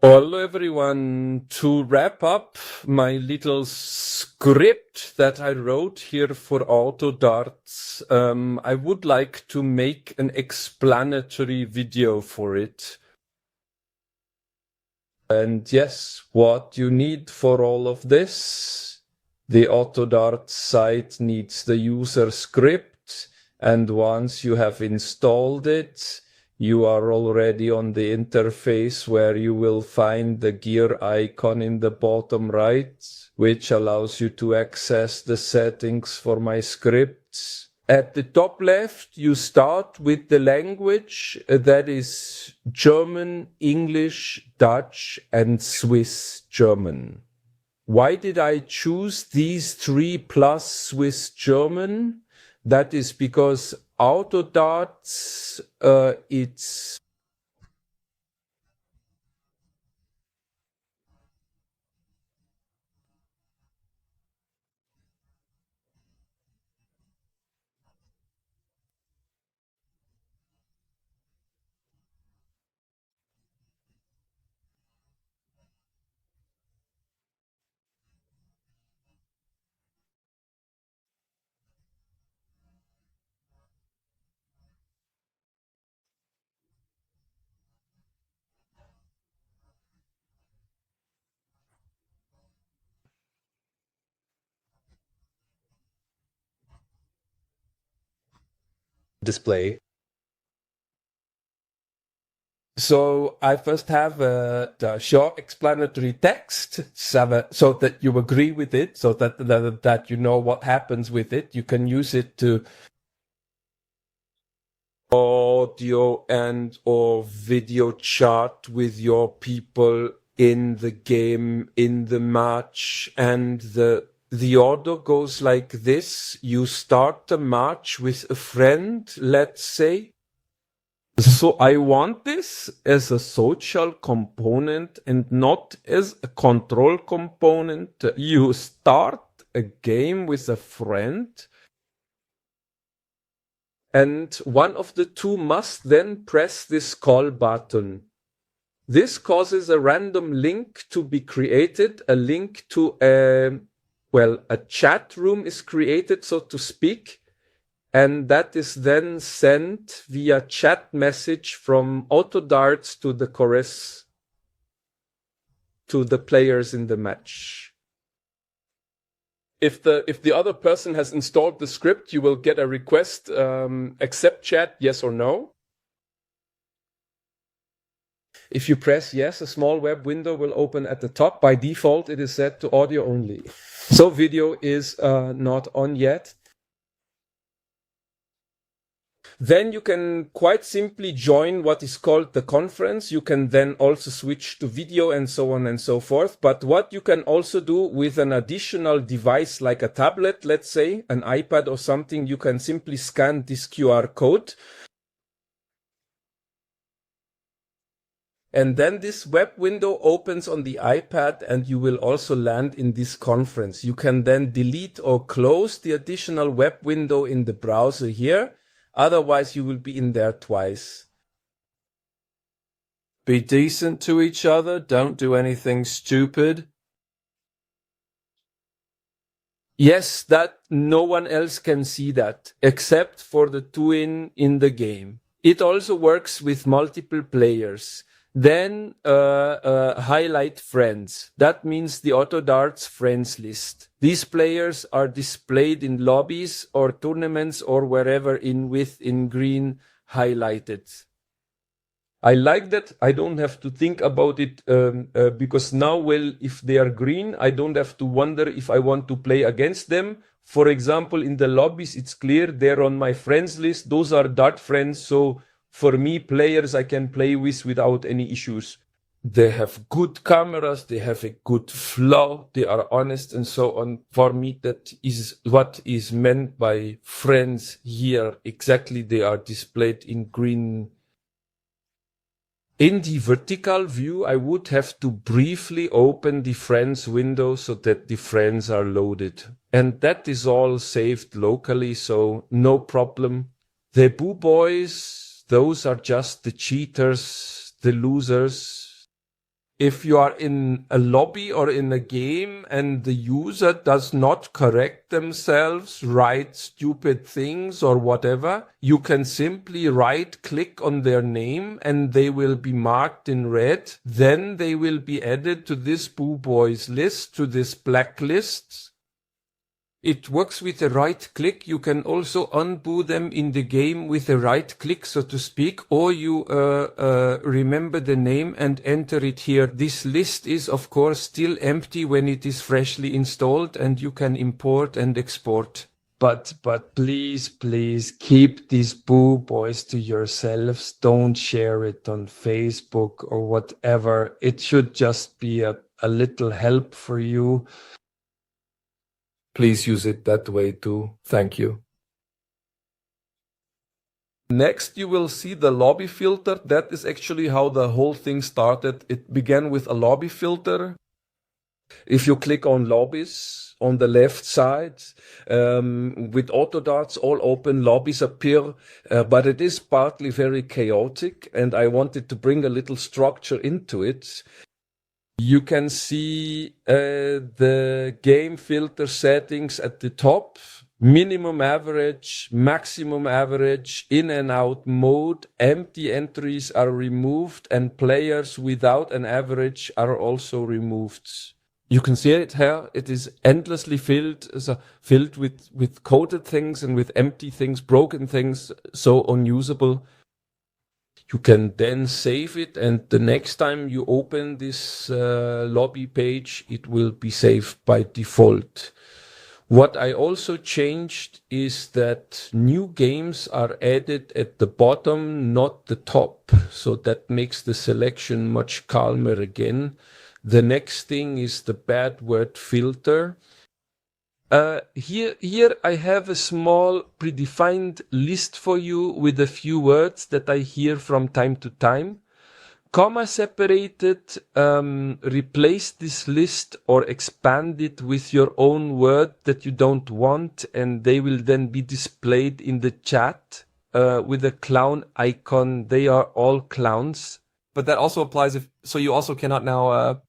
Hello everyone, to wrap up my little script that I wrote here for Autodarts, I would like to make an explanatory video for it. And yes, what you need for all of this, the Autodarts site needs the user script, and once you have installed it, you are already on the interface where you will find the gear icon in the bottom right, which allows you to access the settings for my scripts. At the top left, you start with the language that is German, English, Dutch, and Swiss German. Why did I choose these three plus Swiss German? That is because Autodarts, it's display. So I first have the short explanatory text so that you agree with it, so that you know what happens with it. You can use it to audio and or video chat with your people in the game, in the match, and the order goes like this. You start the match with a friend, let's say. So I want this as a social component and not as a control component. You start a game with a friend, and one of the two must then press this call button. This causes a random link to be created, a link to a chat room is created, so to speak. And that is then sent via chat message from Autodarts to the chorus, to the players in the match. If the other person has installed the script, you will get a request, accept chat, yes or no. If you press yes, a small web window will open at the top. By default, it is set to audio only. So video is not on yet. Then you can quite simply join what is called the conference. You can then also switch to video and so on and so forth. But what you can also do with an additional device like a tablet, let's say, an iPad or something, you can simply scan this QR code. And then this web window opens on the iPad and you will also land in this conference. You can then delete or close the additional web window in the browser here. Otherwise, you will be in there twice. Be decent to each other. Don't do anything stupid. Yes, that no one else can see that, except for the two in the game. It also works with multiple players. Then highlight friends. That means the Autodarts friends list. These players are displayed in lobbies or tournaments or wherever in green highlighted. I like that. I don't have to think about it because now, well, if they are green, I don't have to wonder if I want to play against them. For example, in the lobbies, it's clear they're on my friends list. Those are Dart friends, so for me, players I can play with without any issues. They have good cameras, they have a good flow, they are honest and so on. For me, that is what is meant by friends here. Exactly, they are displayed in green. In the vertical view, I would have to briefly open the friends window so that the friends are loaded. And that is all saved locally, so no problem. The BooBoys, those are just the cheaters, the losers. if you are in a lobby or in a game and the user does not correct themselves, write stupid things or whatever, you can simply right-click on their name and they will be marked in red. Then they will be added to this BooBoys list, to this blacklist. It works with a right click. You can also unboo them in the game with a right click, so to speak, or you remember the name and enter it here. This list is, of course, still empty when it is freshly installed, and you can import and export. But please keep these BooBoys to yourselves. Don't share it on Facebook or whatever. It should just be a little help for you. Please use it that way too. Thank you. Next, you will see the lobby filter. That is actually how the whole thing started. It began with a lobby filter. If you click on lobbies on the left side, with Autodarts all open, lobbies appear, but it is partly very chaotic, and I wanted to bring a little structure into it. You can see the game filter settings at the top, minimum average, maximum average, in and out mode, empty entries are removed, and players without an average are also removed. You can see it here, it is endlessly filled with coded things and with empty things, broken things, so unusable. You can then save it, and the next time you open this lobby page, it will be saved by default. What I also changed is that new games are added at the bottom, not the top. So that makes the selection much calmer again. The next thing is the bad word filter. Here I have a small predefined list for you with a few words that I hear from time to time. Comma separated, replace this list or expand it with your own word that you don't want, and they will then be displayed in the chat with a clown icon. They are all clowns. But that also applies so you also cannot now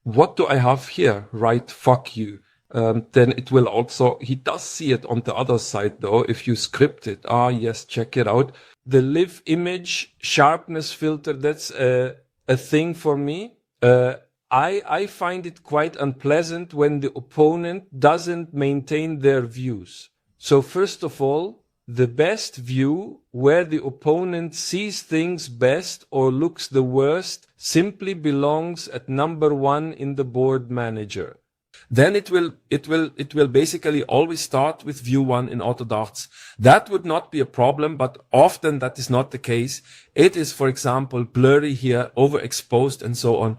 what do I have here? Right, fuck you. Then it will also, he does see it on the other side though, if you script it. Ah, yes, check it out. The live image sharpness filter, that's a thing for me. I find it quite unpleasant when the opponent doesn't maintain their views. So first of all, the best view, where the opponent sees things best or looks the worst, simply belongs at number 1 in the board manager. Then it will basically always start with view 1 in Autodarts. That would not be a problem, but often that is not the case. It is, for example, blurry here, overexposed, and so on.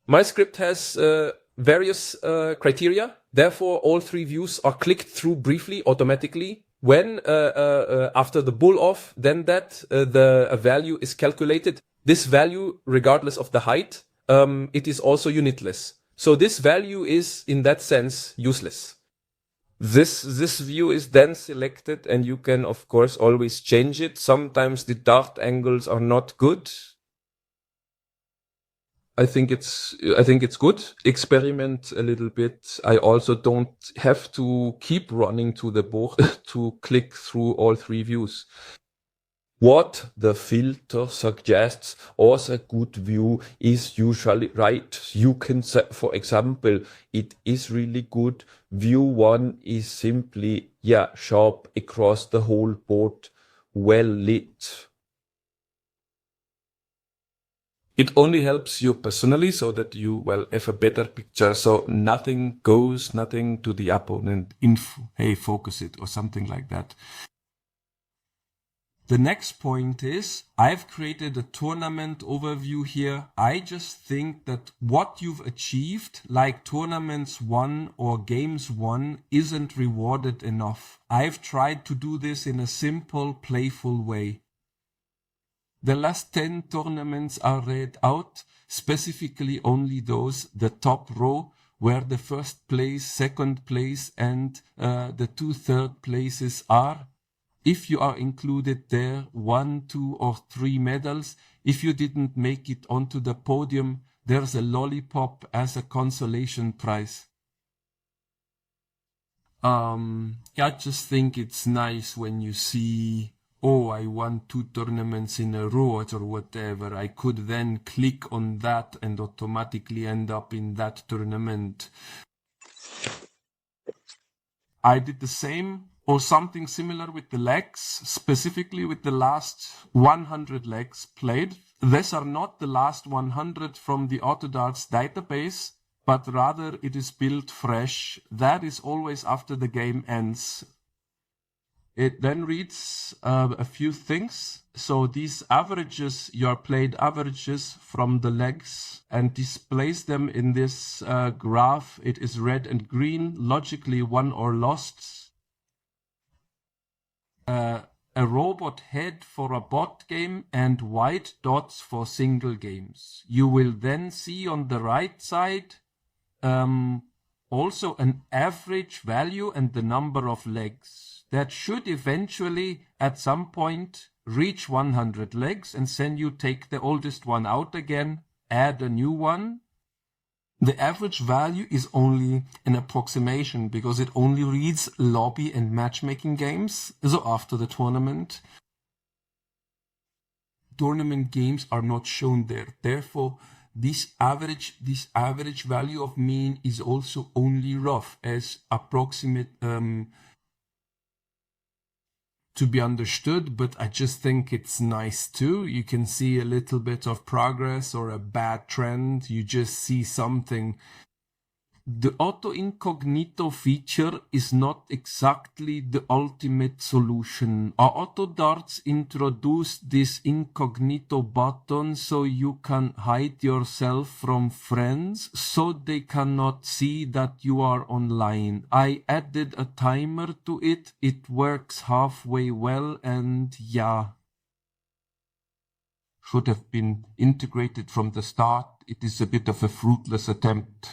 My script has various criteria. Therefore, all 3 views are clicked through briefly, automatically. When after the bull off, then the value is calculated. This value, regardless of the height, it is also unitless. So this value is, in that sense, useless. This view is then selected, and you can, of course, always change it. Sometimes the dart angles are not good. I think it's good. Experiment a little bit. I also don't have to keep running to the board to click through all 3 views. What the filter suggests as a good view is usually right. You can say, for example, it is really good. View 1 is simply, sharp across the whole board, well lit. It only helps you personally so that you, have a better picture. So nothing to the opponent. Hey, focus it or something like that. The next point is, I've created a tournament overview here. I just think that what you've achieved, like tournaments won or games won, isn't rewarded enough. I've tried to do this in a simple, playful way. The last 10 tournaments are read out, specifically only those, the top row, where the first place, second place, and the 2 third places are. if you are included there, 1, 2, or 3 medals. If you didn't make it onto the podium, there's a lollipop as a consolation prize. I just think it's nice when you see, oh, I won 2 tournaments in a row or whatever. I could then click on that and automatically end up in that tournament. I did the same or something similar with the legs, specifically with the last 100 legs played. These are not the last 100 from the Autodarts database, but rather it is built fresh. That is always after the game ends. It then reads a few things. So these averages, your played averages from the legs, and displays them in this graph. It is red and green, logically won or lost. A robot head for a bot game and white dots for single games. You will then see on the right side also an average value and the number of legs. That should eventually, at some point, reach 100 legs, and then you take the oldest one out again, add a new one. The average value is only an approximation because it only reads lobby and matchmaking games, so after the tournament. Tournament games are not shown there. Therefore, this average value of mean is also only rough, as approximate to be understood, but I just think it's nice too. You can see a little bit of progress or a bad trend. You just see something. The auto incognito feature is not exactly the ultimate solution. Autodarts introduced this incognito button so you can hide yourself from friends so they cannot see that you are online. I added a timer to it. It works halfway well, and yeah, should have been integrated from the start. It is a bit of a fruitless attempt.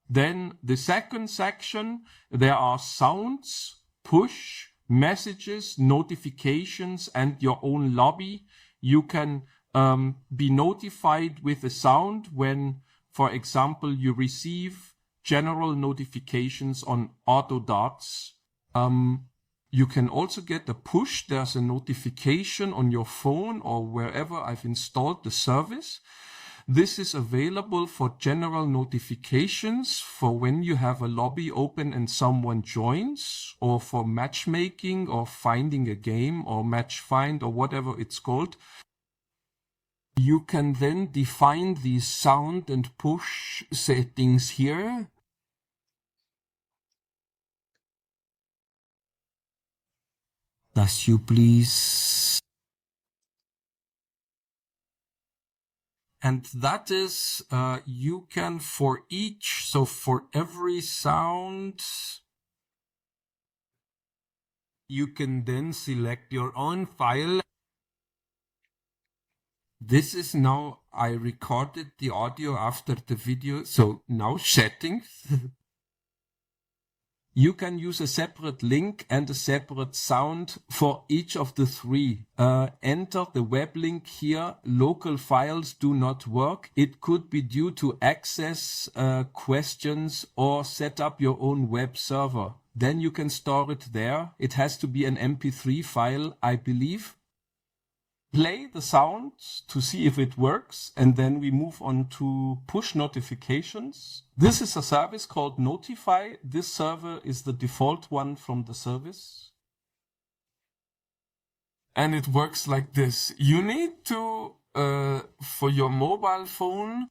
Then the second section, there are sounds, push, messages, notifications, and your own lobby. You can be notified with a sound when, for example, you receive general notifications on Autodarts. You can also get a push. There's a notification on your phone or wherever I've installed the service. This is available for general notifications for when you have a lobby open and someone joins, or for matchmaking or finding a game or match find or whatever it's called. You can then define these sound and push settings here. Does you please? And that is, you can for each, so for every sound, you can then select your own file. This is now, I recorded the audio after the video, so now settings. You can use a separate link and a separate sound for each of the three. Enter the web link here. Local files do not work. It could be due to access questions, or set up your own web server. Then you can store it there. It has to be an MP3 file, I believe. Play the sound to see if it works, and then we move on to push notifications. This is a service called Notify. This server is the default one from the service. And it works like this. You need to, for your mobile phone,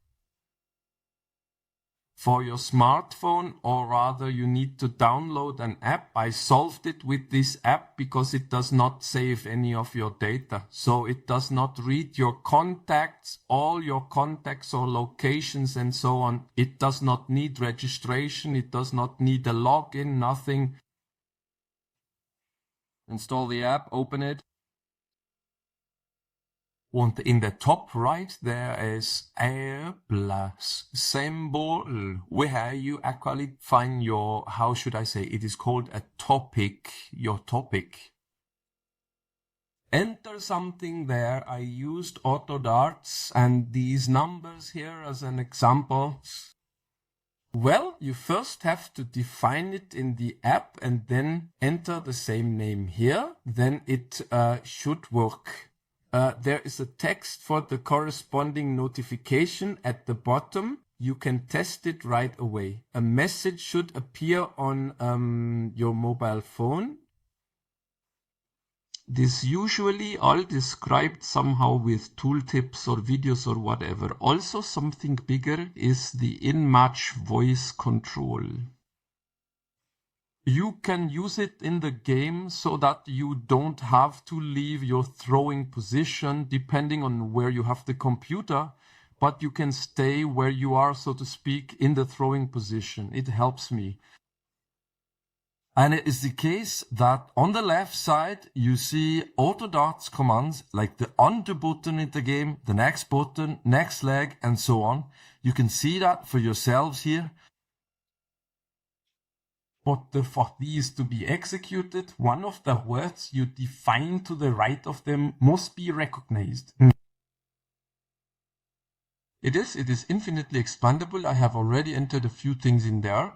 for your smartphone, or rather you need to download an app. I solved it with this app because it does not save any of your data. So it does not read your contacts, all your contacts or locations and so on. It does not need registration. It does not need a login, nothing. Install the app, open it. And in the top right, there is a plus symbol where you actually find your, how should I say, it is called a topic, your topic. enter something there. I used Autodarts and these numbers here as an example. Well, you first have to define it in the app and then enter the same name here. Then it should work. There is a text for the corresponding notification at the bottom. You can test it right away. A message should appear on your mobile phone. This usually all described somehow with tooltips or videos or whatever. Also something bigger is the in-match voice control. You can use it in the game so that you don't have to leave your throwing position depending on where you have the computer, but you can stay where you are, so to speak, in the throwing position. It helps me. And it is the case that on the left side, you see Autodarts commands like the undo button in the game, the next button, next leg, and so on. You can see that for yourselves here. But for these to be executed, one of the words you define to the right of them must be recognized. It is infinitely expandable. I have already entered a few things in there.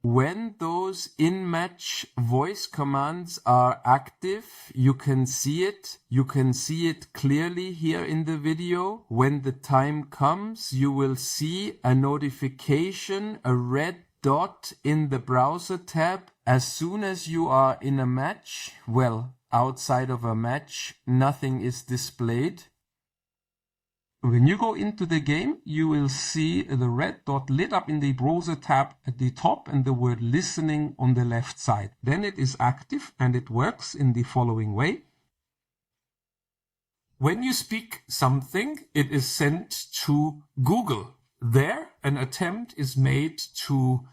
When those in-match voice commands are active, you can see it. You can see it clearly here in the video. When the time comes, you will see a notification, a red dot in the browser tab. As soon as you are in a match, well, outside of a match, nothing is displayed. When you go into the game, you will see the red dot lit up in the browser tab at the top and the word listening on the left side. Then it is active and it works in the following way. When you speak something, it is sent to Google. There, an attempt is made to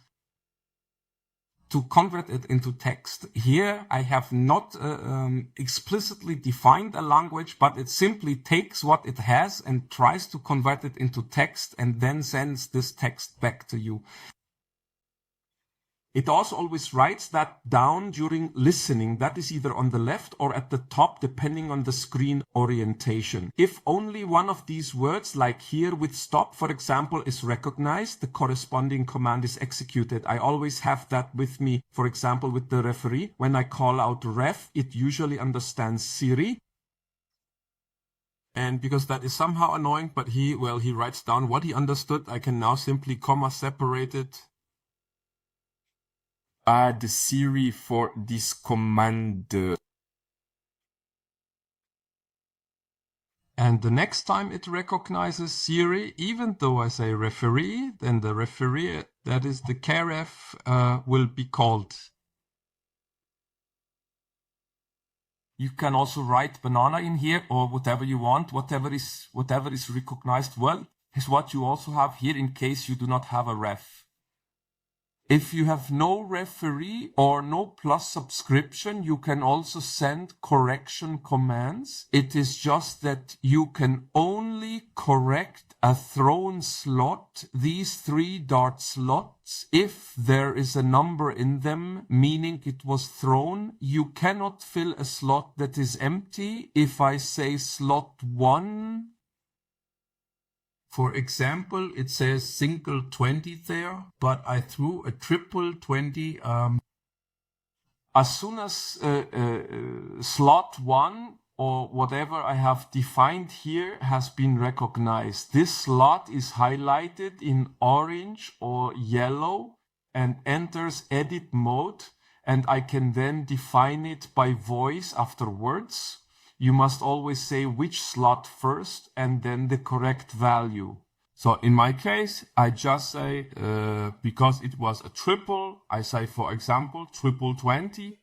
convert it into text. Here I have not explicitly defined a language, but it simply takes what it has and tries to convert it into text and then sends this text back to you. It also always writes that down during listening. That is either on the left or at the top, depending on the screen orientation. If only one of these words, like here with stop, for example, is recognized, the corresponding command is executed. I always have that with me. For example, with the referee, when I call out ref, it usually understands Siri. And because that is somehow annoying, but he writes down what he understood, I can now simply comma separate it. Add Siri for this command. And the next time it recognizes Siri, even though I say referee, then the referee, that is the KREF, will be called. You can also write banana in here or whatever you want, whatever is recognized well is what you also have here in case you do not have a ref. If you have no referee or no plus subscription, you can also send correction commands. It is just that you can only correct a thrown slot, these 3 dart slots, if there is a number in them, meaning it was thrown. You cannot fill a slot that is empty. If I say slot 1, for example, it says single 20 there, but I threw a triple 20. As soon as slot 1 or whatever I have defined here has been recognized, this slot is highlighted in orange or yellow and enters edit mode, and I can then define it by voice afterwards. You must always say which slot first and then the correct value. So in my case, I just say, because it was a triple, I say, for example, triple 20.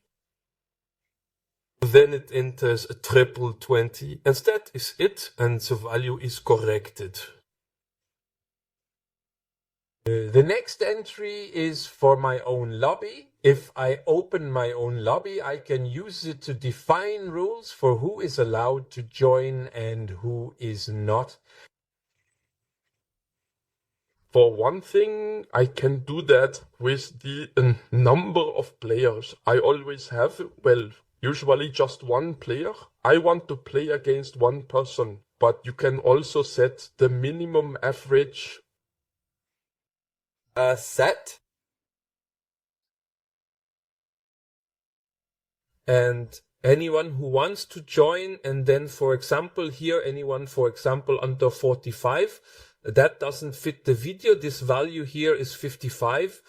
Then it enters a triple 20, and that is it, and the value is corrected. The next entry is for my own lobby. If I open my own lobby, I can use it to define rules for who is allowed to join and who is not. For one thing, I can do that with the number of players. I always have, well, usually just one player. I want to play against one person, but you can also set the minimum average set. And anyone who wants to join, and then, for example, here, anyone, for example, under 45, that doesn't fit the video. This value here is 55,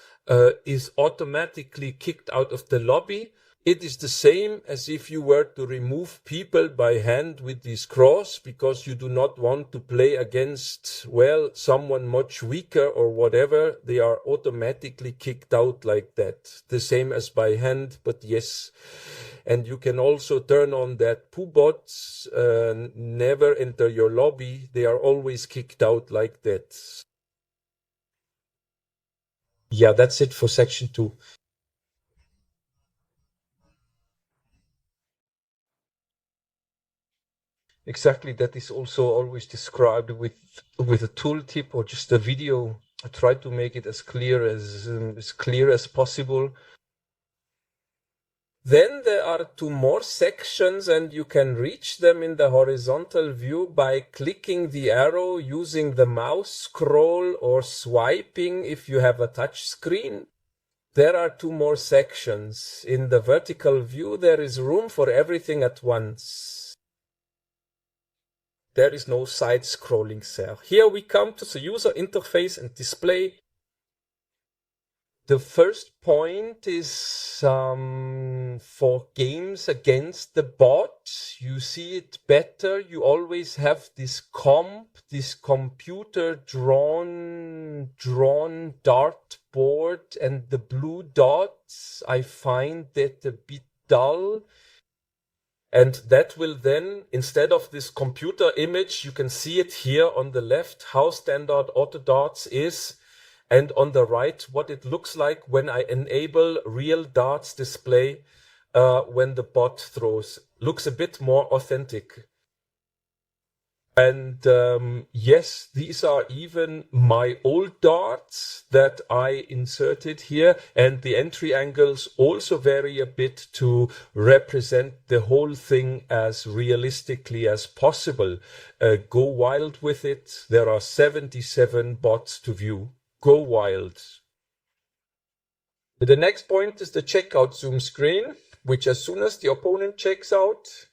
is automatically kicked out of the lobby. It is the same as if you were to remove people by hand with this cross, because you do not want to play against, well, someone much weaker or whatever. They are automatically kicked out like that. The same as by hand, but yes. And you can also turn on that BooBoys never enter your lobby. They are always kicked out like that. Yeah, that's it for section 2. Exactly, that is also always described with a tooltip or just a video. I try to make it as clear as possible. Then there are 2 more sections, and you can reach them in the horizontal view by clicking the arrow, using the mouse scroll, or swiping if you have a touch screen. There are 2 more sections. In the vertical view, there is room for everything at once. There is no side scrolling there. Here we come to the user interface and display. The first point is for games against the bot. You see it better. You always have this computer drawn dartboard, and the blue dots. I find that a bit dull. And that will then, instead of this computer image, you can see it here on the left, how standard Autodarts is. And on the right, what it looks like when I enable real darts display when the bot throws. Looks a bit more authentic. And yes, these are even my old darts that I inserted here. And the entry angles also vary a bit to represent the whole thing as realistically as possible. Go wild with it. There are 77 bots to view. Go wild. The next point is the checkout zoom screen, which as soon as the opponent checks out,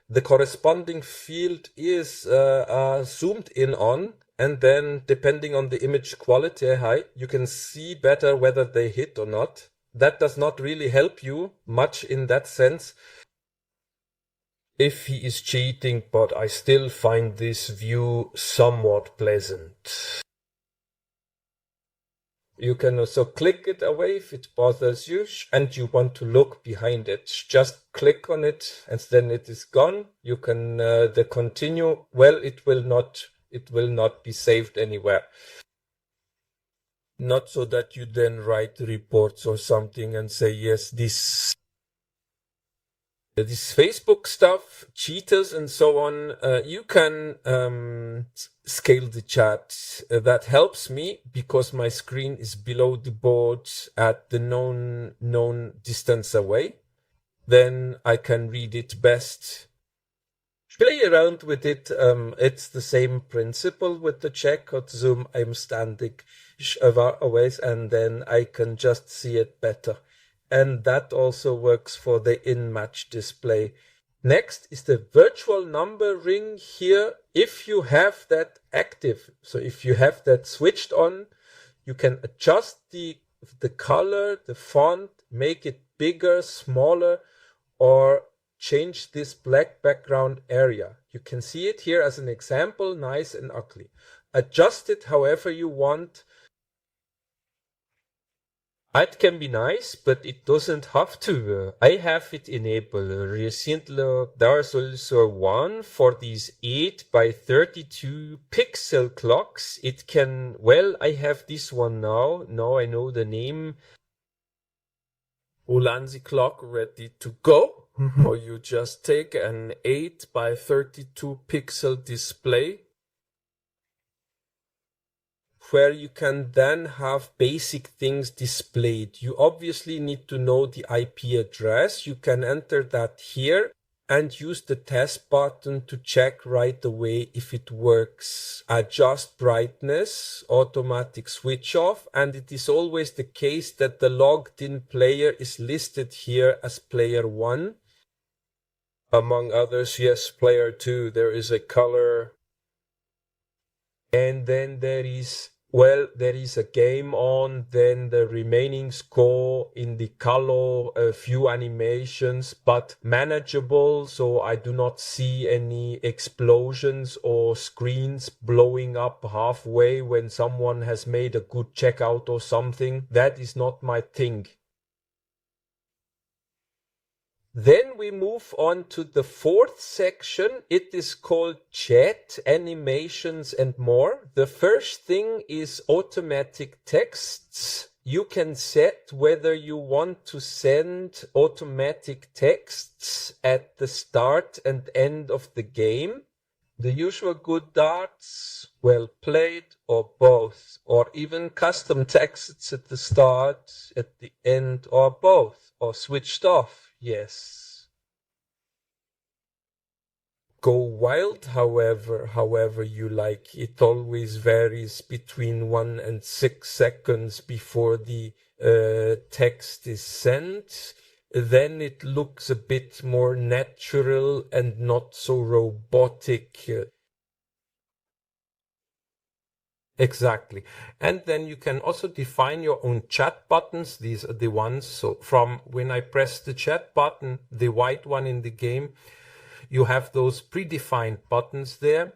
the corresponding field is zoomed in on, and then depending on the image quality you can see better whether they hit or not. That does not really help you much in that sense if he is cheating, but I still find this view somewhat pleasant. You can also click it away if it bothers you and you want to look behind it. Just click on it and then it is gone. You can the continue. Well, it will not be saved anywhere. Not so that you then write reports or something and say, yes, this Facebook stuff, cheaters and so on, you can scale the chat. That helps me because my screen is below the board at the known distance away. Then I can read it best. Play around with it. It's the same principle with the checkout zoom. I'm standing away and then I can just see it better. And that also works for the in-match display. Next is the virtual number ring here. If you have that active, so if you have that switched on, you can adjust the color, the font, make it bigger, smaller, or change this black background area. You can see it here as an example, nice and ugly. Adjust it however you want. It can be nice, but it doesn't have to. I have it enabled. Recently, there's also one for these 8 by 32 pixel clocks. It can, well, I have this one now. Now I know the name. Ulanzi clock ready to go. Or you just take an 8 by 32 pixel display. where you can then have basic things displayed. You obviously need to know the IP address. You can enter that here and use the test button to check right away if it works. Adjust brightness, automatic switch off, and it is always the case that the logged in player is listed here as player 1. Among others, yes, player 2, there is a color. And then there is a game on, then the remaining score in the color, a few animations, but manageable, so I do not see any explosions or screens blowing up halfway when someone has made a good checkout or something. That is not my thing. Then we move on to the fourth section. It is called Chat, Animations and More. The first thing is automatic texts. You can set whether you want to send automatic texts at the start and end of the game. The usual good darts, well played, or both, or even custom texts at the start, at the end, or both, or switched off. Yes. Go wild, however you like. It always varies between 1 and 6 seconds before the text is sent. Then it looks a bit more natural and not so robotic. Exactly. And then you can also define your own chat buttons. These are the ones. So from when I press the chat button, the white one in the game, you have those predefined buttons there.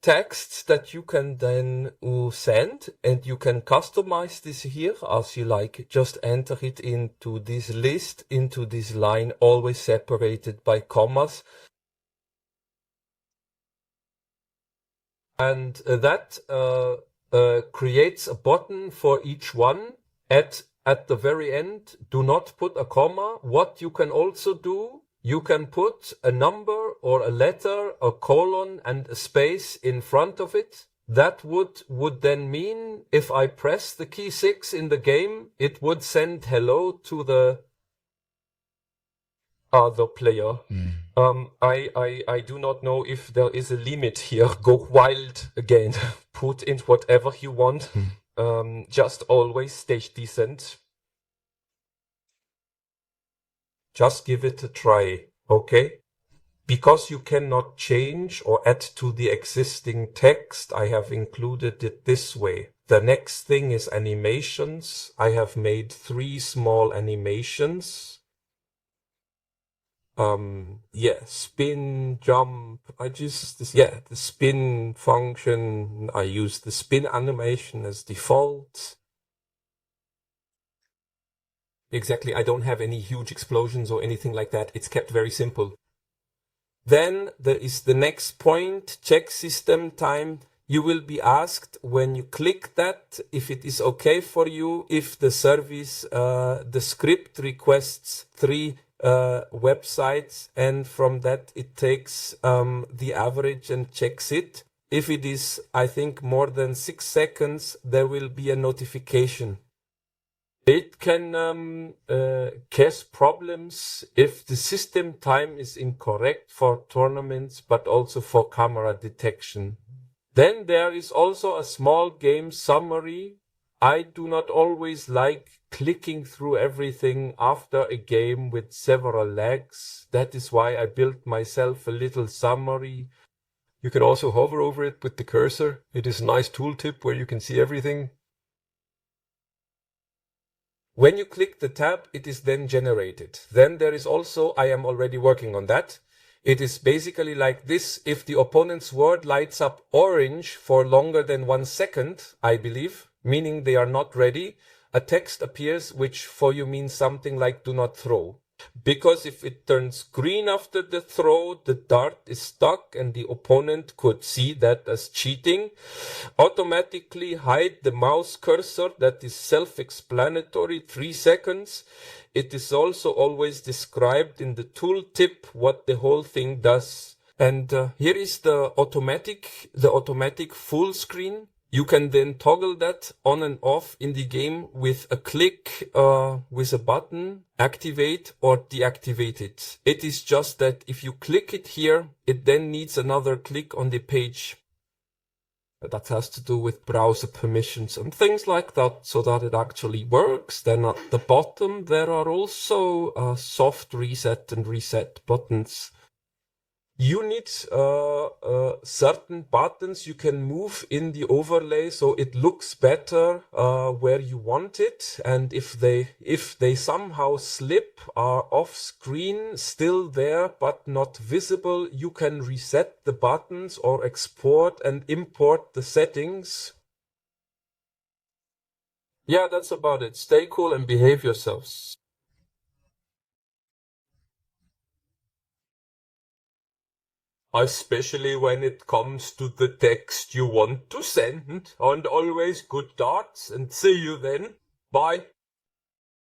Texts that you can then send, and you can customize this here as you like. Just enter it into this list, into this line, always separated by commas. And that creates a button for each one. At the very end, do not put a comma. What you can also do, you can put a number or a letter, a colon and a space in front of it. That would then mean if I press the key 6 in the game, it would send hello to the other player. I do not know if there is a limit here. Go wild again. Put in whatever you want. Just always stay decent. Just give it a try, okay? Because you cannot change or add to the existing text, I have included it this way. The next thing is animations. I have made 3 small animations. Spin, jump, the spin function, I use the spin animation as default. Exactly, I don't have any huge explosions or anything like that, it's kept very simple. Then there is the next point, check system time. You will be asked when you click that if it is okay for you, if the service, the script requests 3 websites, and from that it takes the average and checks it. If it is, I think, more than 6 seconds, there will be a notification. It can cause problems if the system time is incorrect for tournaments, but also for camera detection. Then there is also a small game summary. I do not always like clicking through everything after a game with several lags. That is why I built myself a little summary. You can also hover over it with the cursor. It is a nice tooltip where you can see everything. When you click the tab, it is then generated. Then there is also, I am already working on that. It is basically like this. If the opponent's word lights up orange for longer than 1 second, I believe, meaning they are not ready, a text appears which for you means something like do not throw. Because if it turns green after the throw, the dart is stuck and the opponent could see that as cheating. Automatically hide the mouse cursor, that is self-explanatory, 3 seconds. It is also always described in the tooltip what the whole thing does. And here is the automatic full screen. You can then toggle that on and off in the game with a click, with a button, activate or deactivate it. It is just that if you click it here, it then needs another click on the page. That has to do with browser permissions and things like that, so that it actually works. Then at the bottom, there are also soft reset and reset buttons. You need certain buttons you can move in the overlay so it looks better where you want it, and if they somehow slip, are off screen, still there but not visible, you can reset the buttons or export and import the settings. Yeah, that's about it. Stay cool and behave yourselves. Especially when it comes to the text you want to send. And always good darts, and see you then. Bye.